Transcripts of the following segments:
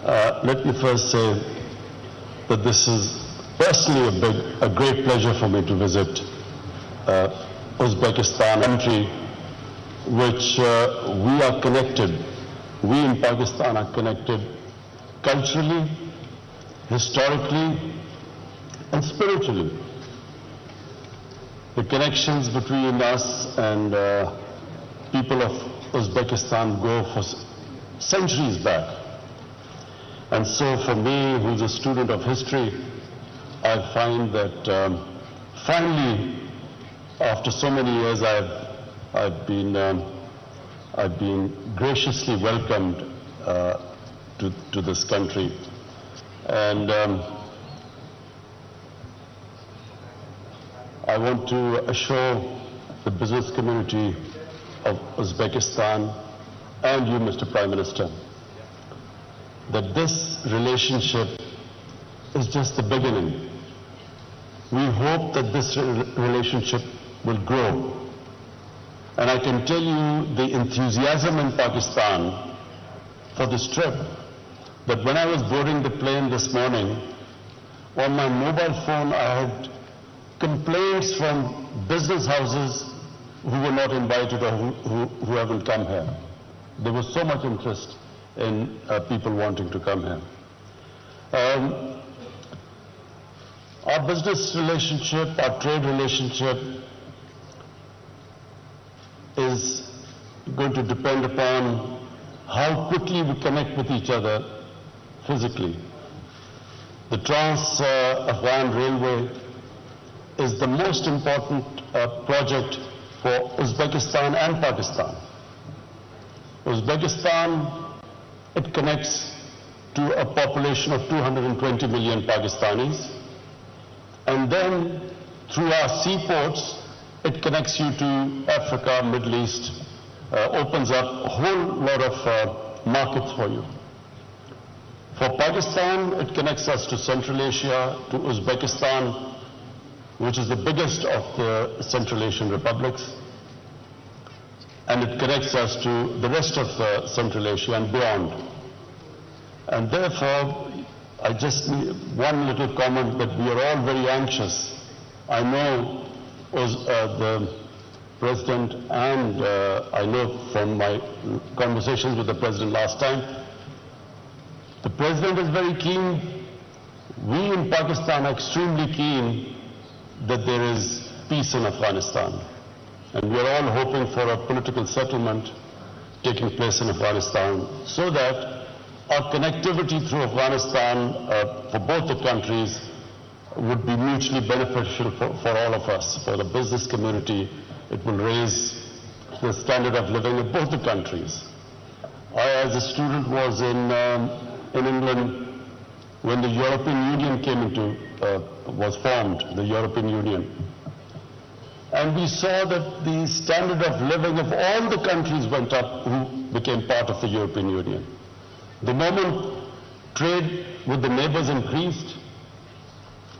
Let me first say that this is personally a great pleasure for me to visit Uzbekistan, a country which we are connected. We in Pakistan are connected culturally, historically, and spiritually. The connections between us and people of Uzbekistan go for centuries back. And so for me, who's a student of history, I find that finally, after so many years, I've been graciously welcomed to this country. And I want to assure the business community of Uzbekistan and you, Mr. Prime Minister, that this relationship is just the beginning. We hope that this relationship will grow. And I can tell you the enthusiasm in Pakistan for this trip, that when I was boarding the plane this morning, on my mobile phone I had complaints from business houses who were not invited or who haven't come here. There was so much interest in people wanting to come here. Our business relationship, our trade relationship is going to depend upon how quickly we connect with each other physically. The Trans-Afghan Railway is the most important project for Uzbekistan and Pakistan. Uzbekistan, it connects to a population of 220 million Pakistanis. And then through our seaports, it connects you to Africa, Middle East, opens up a whole lot of markets for you. For Pakistan, it connects us to Central Asia, to Uzbekistan, which is the biggest of the Central Asian republics. And it connects us to the rest of Central Asia and beyond. And therefore, I just need one little comment that we are all very anxious. I know the President and I know from my conversations with the President last time, the President is very keen. We in Pakistan are extremely keen that there is peace in Afghanistan. And we are all hoping for a political settlement taking place in Afghanistan so that our connectivity through Afghanistan for both the countries would be mutually beneficial for all of us. For the business community, it will raise the standard of living of both the countries. I, as a student, was in England when the European Union was formed, the European Union. And we saw that the standard of living of all the countries went up who became part of the European Union. The moment trade with the neighbors increased,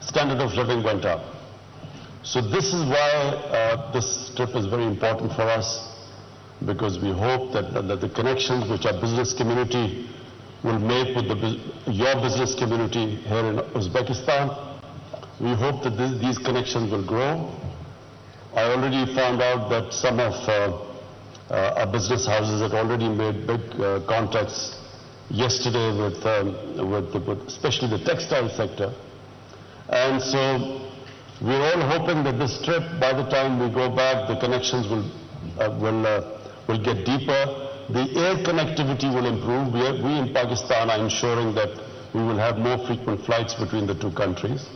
standard of living went up. So this is why this trip is very important for us, because we hope that the connections which our business community will make with your business community here in Uzbekistan, we hope that these connections will grow. I already found out that some of our business houses had already made big contacts yesterday with especially the textile sector. And so we're all hoping that this trip, by the time we go back, the connections will get deeper. The air connectivity will improve. We in Pakistan are ensuring that we will have more frequent flights between the two countries.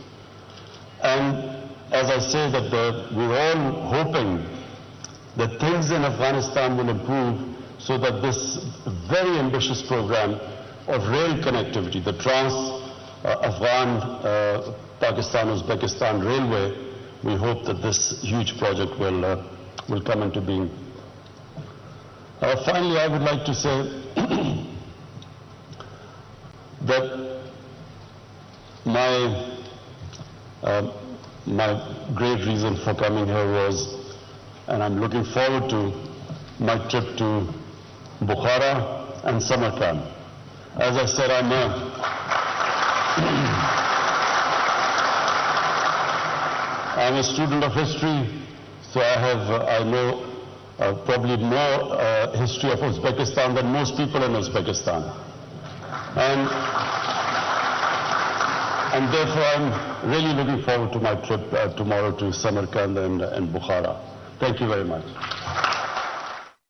And as I say, that we're all hoping that things in Afghanistan will improve so that this very ambitious program of rail connectivity, the Trans-Afghan Pakistan-Uzbekistan Railway, we hope that this huge project will come into being. Finally, I would like to say that my great reason for coming here was, and I'm looking forward to my trip to Bukhara and Samarkand. As I said, I'm a student of history, so I know probably more history of Uzbekistan than most people in Uzbekistan. And therefore I'm really looking forward to my trip tomorrow to Samarkand and Bukhara. Thank you very much.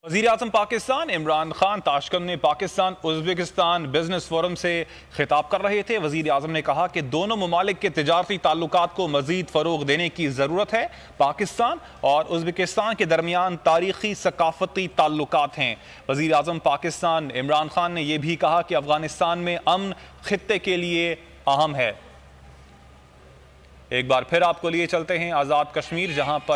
वज़ीर आज़म Pakistan Imran Khan Tashkent में Pakistan Uzbekistan business forum से खिताब कर रहे थे। वज़ीर आज़म ने कहा कि दोनों ममालिक के तिजारती ताल्लुकात को मज़ीद फ़रोग़ देने की ज़रूरत है। पाकिस्तान और उज़्बेकिस्तान के दरमियान तारीख़ी सकाफ़ती ताल्लुकात हैं। वज़ीर आज़म पाकिस्तान इमरान खान ने यह भी कहा कि अफ़गानिस्तान में अमन ख़ित्ते के लिए अहम है। एक बार फिर आपको लिए चलते हैं आज़ाद कश्मीर, जहाँ पर